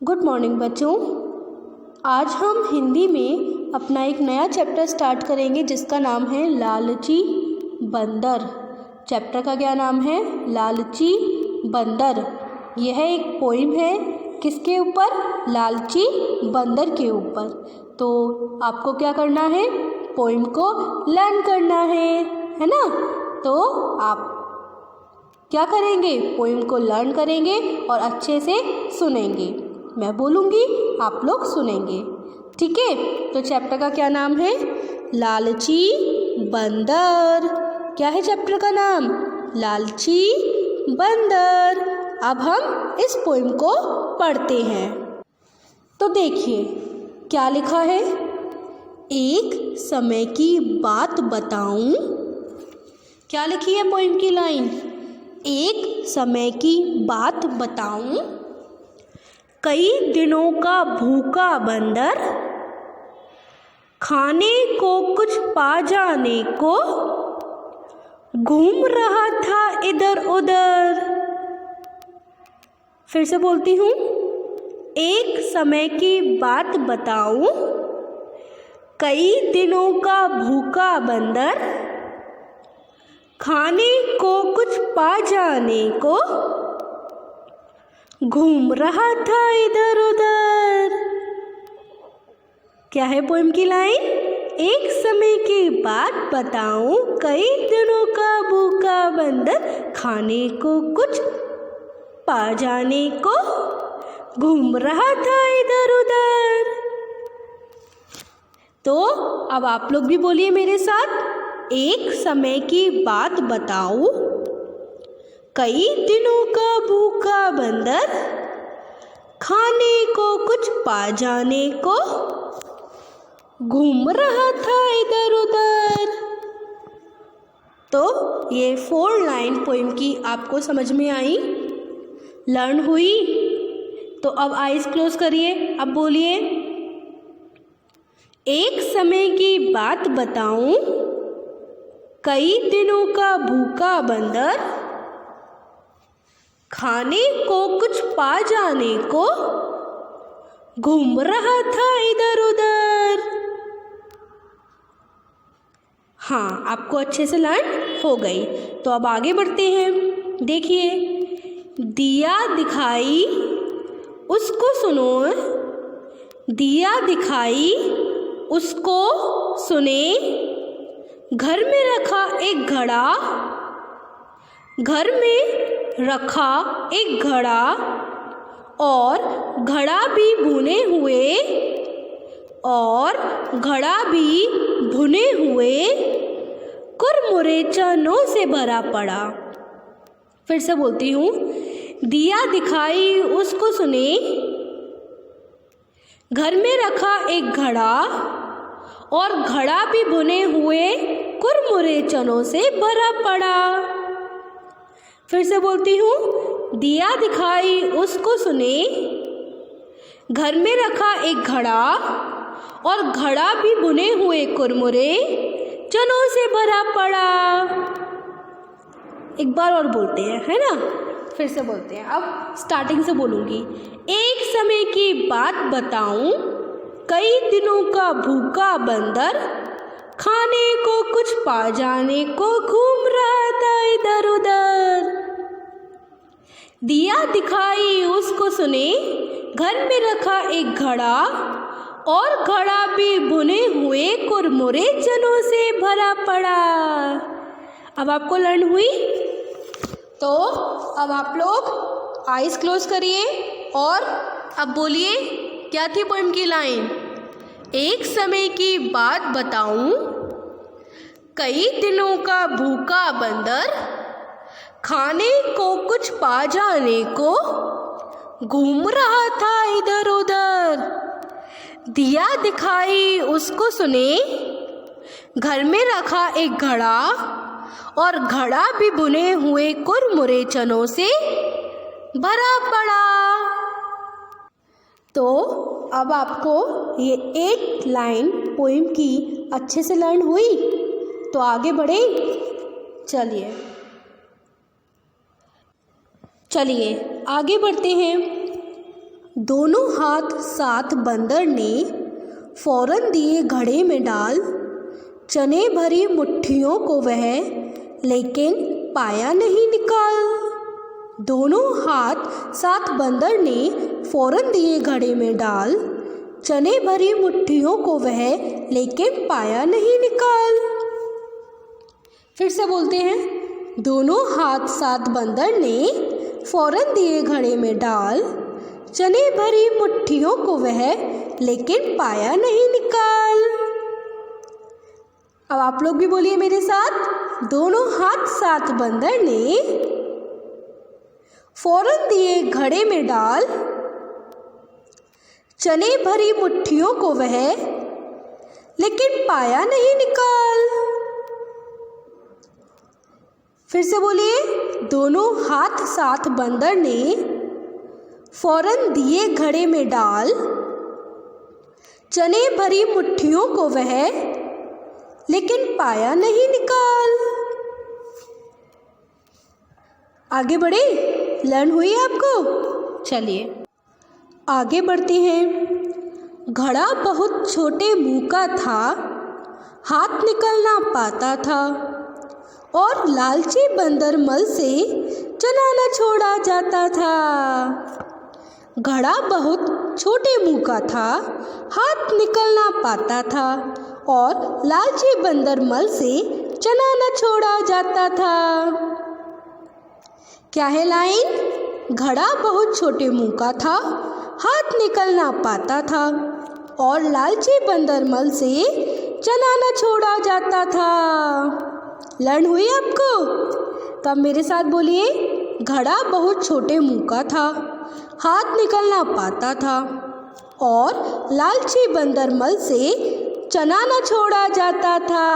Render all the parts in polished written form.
Good morning बच्चों। आज हम हिंदी में अपना एक नया चैप्टर स्टार्ट करेंगे जिसका नाम है लालची बंदर। चैप्टर का क्या नाम है? लालची बंदर। यह एक पोइम है। किसके ऊपर? लालची बंदर के ऊपर। तो आपको क्या करना है? पोइम को लर्न करना है ना? तो आप क्या करेंगे? पोइम को लर्न करेंगे और अच्छे से सुनेंगे। मैं बोलूँगी, आप लोग सुनेंगे, ठीक है? तो चैप्टर का क्या नाम है? लालची बंदर। क्या है चैप्टर का नाम? लालची बंदर। अब हम इस पोइम को पढ़ते हैं। तो देखिए क्या लिखा है। एक समय की बात बताऊं। क्या लिखी है पोइम की लाइन? एक समय की बात बताऊं। कई दिनों का भूखा बंदर, खाने को कुछ पा जाने को घूम रहा था इधर उधर। फिर से बोलती हूँ। एक समय की बात बताऊं। कई दिनों का भूखा बंदर, खाने को कुछ पा जाने को घूम रहा था इधर उधर। क्या है पोएम की लाइन? एक समय की बात बताऊं। कई दिनों का भूखा बंदर, खाने को कुछ पा जाने को घूम रहा था इधर उधर। तो अब आप लोग भी बोलिए मेरे साथ। एक समय की बात बताऊं। कई दिनों का भूखा बंदर, खाने को कुछ पा जाने को घूम रहा था इधर उधर। तो ये 4 लाइन पोइम की आपको समझ में आई, लर्न हुई? तो अब आइज क्लोज करिए। अब बोलिए। एक समय की बात बताऊं। कई दिनों का भूखा बंदर, खाने को कुछ पा जाने को घूम रहा था इधर उधर। हाँ, आपको अच्छे से लर्न हो गई। तो अब आगे बढ़ते हैं। देखिए, दिया दिखाई उसको सुनो। दिया दिखाई उसको सुने। घर में रखा एक घड़ा। घर में रखा एक घड़ा और घड़ा भी भुने हुए। और घड़ा भी भुने हुए कुरमुरे चनों से भरा पड़ा। फिर से बोलती हूँ। दिया दिखाई उसको सुने। घर में रखा एक घड़ा और घड़ा भी भुने हुए कुरमुरे चनों से भरा पड़ा। फिर से बोलती हूँ। दिया दिखाई उसको सुने। घर में रखा एक घड़ा और घड़ा भी भुने हुए कुरमुरे चनों से भरा पड़ा। एक बार और बोलते हैं, है ना? फिर से बोलते हैं। अब स्टार्टिंग से बोलूँगी। एक समय की बात बताऊं। कई दिनों का भूखा बंदर, खाने को कुछ पा जाने को घूम रहा था इधर उधर। दिया दिखाई उसको सुने। घर में रखा एक घड़ा और घड़ा भी भुने हुए कुरमुरे चनों से भरा पड़ा। अब आपको लर्न हुई? तो अब आप लोग आइज क्लोज करिए और अब बोलिए। क्या थी पोएम की लाइन? एक समय की बात बताऊं। कई दिनों का भूखा बंदर, खाने को कुछ पा जाने को घूम रहा था इधर उधर। दिया दिखाई उसको सुने। घर में रखा एक घड़ा और घड़ा भी बुने हुए कुरमुरे चनों से भरा पड़ा। तो अब आपको ये 8 लाइन पोइम की अच्छे से लर्न हुई? तो आगे बढ़े। चलिए आगे बढ़ते हैं। दोनों हाथ साथ बंदर ने फौरन दिए घड़े में डाल। चने भरी मुट्ठियों को वह लेकिन पाया नहीं निकाल। दोनों हाथ साथ बंदर ने फौरन दिए घड़े में डाल। चने भरी मुट्ठियों को वह लेकिन पाया नहीं निकाल। फिर से बोलते हैं। दोनों हाथ साथ बंदर ने फौरन दिए घड़े में डाल। चने भरी मुट्ठियों को वह लेकिन पाया नहीं निकाल। अब आप लोग भी बोलिए मेरे साथ। दोनों हाथ साथ बंदर ने फौरन दिए घड़े में डाल। चने भरी मुट्ठियों को वह लेकिन पाया नहीं निकाल। फिर से बोलिए। दोनों हाथ साथ बंदर ने फौरन दिए घड़े में डाल। चने भरी मुट्ठियों को वह लेकिन पाया नहीं निकाल। आगे बढ़े। लर्न हुई आपको? चलिए आगे बढ़ते हैं। घड़ा बहुत छोटे मुंह का था, हाथ निकल ना पाता था, और लालची बंदर मल से चना न छोड़ा जाता था। घड़ा बहुत छोटे मुंह का था, हाथ निकल ना पाता था, और लालची बंदर मल से चना न छोड़ा जाता था। क्या है लाइन? घड़ा बहुत छोटे मुंह का था, हाथ निकल ना पाता था, और लालची बंदर मल से चना न छोड़ा जाता था। लर्न हुई आपको? तब मेरे साथ बोलिए। घड़ा बहुत छोटे मुंह का था, हाथ निकल ना पाता था, और लालची बंदर मल से चना न छोड़ा जाता था।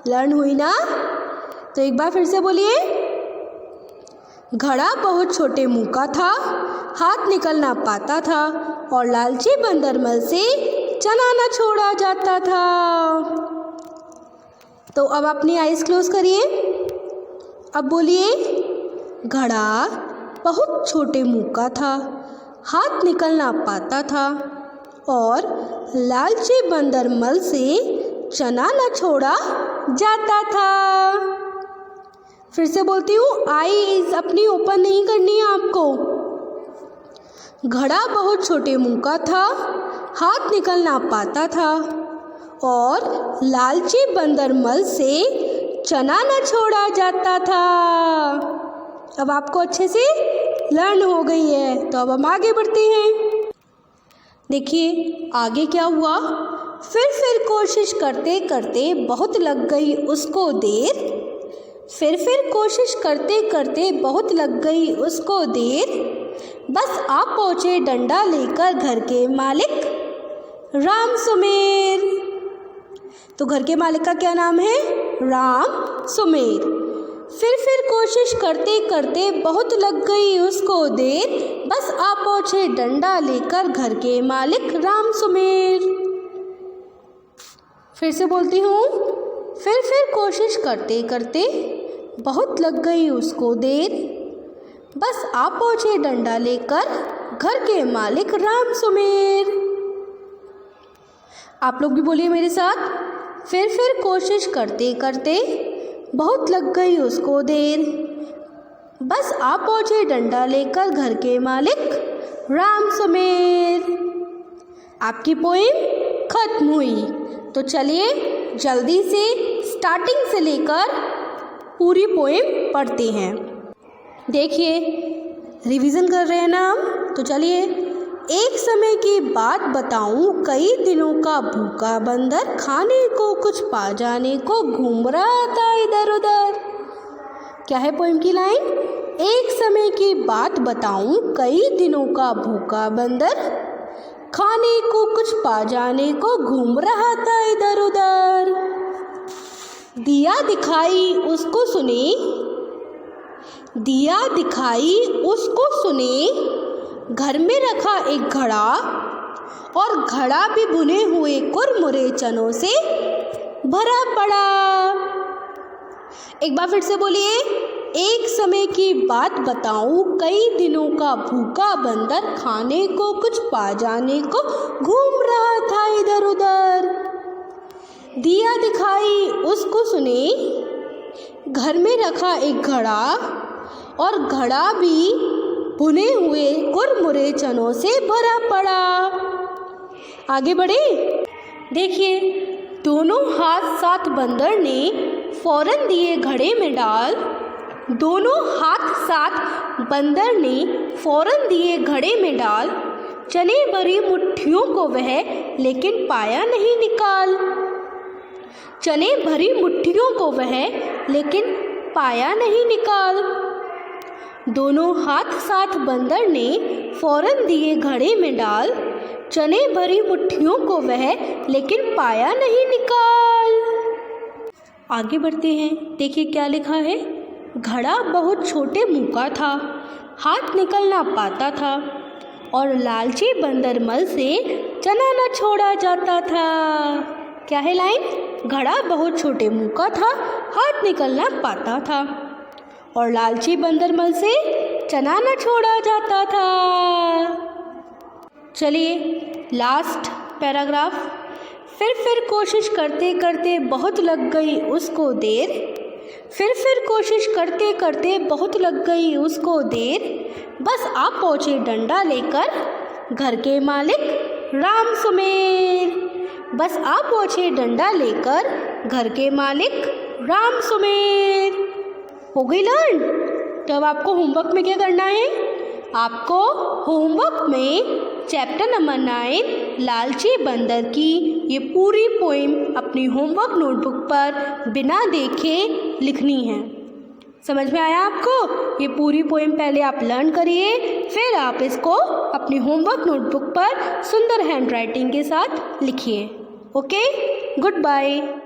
लर्न हुई ना? तो एक बार फिर से बोलिए। घड़ा बहुत छोटे मुंह का था, हाथ निकल ना पाता था, और लालची बंदर मल से चना न छोड़ा जाता था। तो अब अपनी आइज़ क्लोज करिए। अब बोलिए। घड़ा बहुत छोटे मुंह का था, हाथ निकल ना पाता था, और लालची बंदर मल से चना न छोड़ा जाता था। फिर से बोलती हूँ। आइज़ अपनी ओपन नहीं करनी है आपको। घड़ा बहुत छोटे मुंह का था, हाथ निकल ना पाता था, और लालची बंदर मल से चना न छोड़ा जाता था। अब आपको अच्छे से लर्न हो गई है। तो अब हम आगे बढ़ते हैं। देखिए आगे क्या हुआ। फिर कोशिश करते करते बहुत लग गई उसको देर। फिर कोशिश करते करते बहुत लग गई उसको देर। बस आप पहुँचे डंडा लेकर घर के मालिक राम सुमेर। तो घर के मालिक का क्या नाम है? राम सुमेर। फिर कोशिश करते करते बहुत लग गई उसको देर। बस आ पहुँचे डंडा लेकर घर के मालिक राम सुमेर। फिर से बोलती हूँ। फिर कोशिश करते करते बहुत लग गई उसको देर। बस आ पहुँचे डंडा लेकर घर के मालिक राम सुमेर। आप लोग भी बोलिए मेरे साथ। फिर कोशिश करते करते बहुत लग गई उसको देर। बस आ पहुँचे डंडा लेकर घर के मालिक राम सुमेर। आपकी पोएम खत्म हुई। तो चलिए जल्दी से स्टार्टिंग से लेकर पूरी पोएम पढ़ते हैं। देखिए रिवीजन कर रहे हैं ना हम। तो चलिए। एक समय की बात बताऊं, कई दिनों का भूखा बंदर खाने को कुछ पा जाने को घूम रहा था इधर उधर। क्या है पोएम की लाइन? एक समय की बात बताऊं, कई दिनों का भूखा बंदर खाने को कुछ पा जाने को घूम रहा था इधर उधर। दिया दिखाई उसको सुने, दिया दिखाई उसको सुने, घर में रखा एक घड़ा, और घड़ा भी भुने हुए कुरमुरे चनों से भरा पड़ा। एक बार फिर से बोलिए। एक समय की बात बताऊं, कई दिनों का भूखा बंदर खाने को कुछ पा जाने को घूम रहा था इधर उधर। दिया दिखाई उसको सुने, घर में रखा एक घड़ा, और घड़ा भी भुने हुए कुरमुरे चनों से भरा पड़ा। आगे बढ़े, देखिए दोनों हाथ साथ बंदर ने फौरन दिए घड़े में डाल। दोनों हाथ साथ बंदर ने फौरन दिए घड़े में डाल। चने भरी मुट्ठियों को वह लेकिन पाया नहीं निकाल। चने भरी मुट्ठियों को वह लेकिन पाया नहीं निकाल। दोनों हाथ साथ बंदर ने फौरन दिए घड़े में डाल। चने भरी मुट्ठियों को वह लेकिन पाया नहीं निकाल। आगे बढ़ते हैं, देखिए क्या लिखा है। घड़ा बहुत छोटे मुंह का था, हाथ निकल ना पाता था, और लालची बंदरमल से चना न छोड़ा जाता था। क्या है लाइन? घड़ा बहुत छोटे मुंह का था, हाथ निकल ना पाता था, और लालची बंदरमल से चना न छोड़ा जाता था। चलिए लास्ट पैराग्राफ। फिर कोशिश करते करते बहुत लग गई उसको देर। फिर कोशिश करते करते बहुत लग गई उसको देर। बस आ पहुँचे डंडा लेकर घर के मालिक राम सुमेर। बस आ पहुँचे डंडा लेकर घर के मालिक राम सुमेर। हो गई लर्न? तो अब आपको होमवर्क में क्या करना है? आपको होमवर्क में चैप्टर नंबर 9 लालची बंदर की ये पूरी पोएम अपनी होमवर्क नोटबुक पर बिना देखे लिखनी है। समझ में आया आपको? ये पूरी पोएम पहले आप लर्न करिए, फिर आप इसको अपनी होमवर्क नोटबुक पर सुंदर हैंडराइटिंग के साथ लिखिए। Okay, good bye.